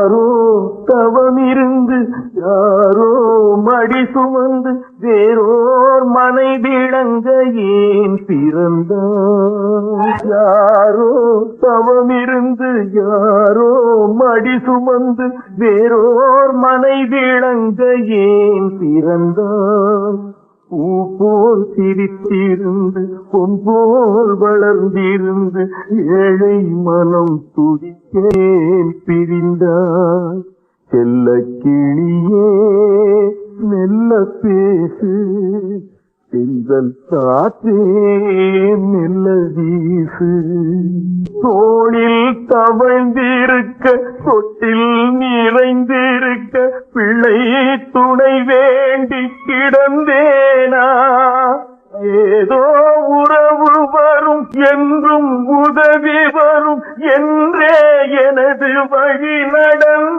யாரோ தவமிருந்து யாரோ மடி சுமந்து வேறோர் மனை விளங்க ஏன் பிறந்தார்? யாரோ தவமிருந்து யாரோ மடி சுமந்து வேறோர் மனை விளங்க ஏன் பிறந்தார்? பூ போல் சிரித்திருந்து பொன் போல் வளர்ந்திருந்து ஏழை மனம் துடிக்கேன் பிரிந்தார். செல்ல கிளியே மெல்ல பேசு, செல்வல் காற்றே மெல்ல வீசு. தோளில் தவழ்ந்திருக்க தொட்டில் நிறைந்திருக்க பிள்ளை துணை வேண்டி கிடந்தேனா? ஏதோ உறவு வரும் என்றும் உதவி வரும் என்றே எனது வழி நடந்த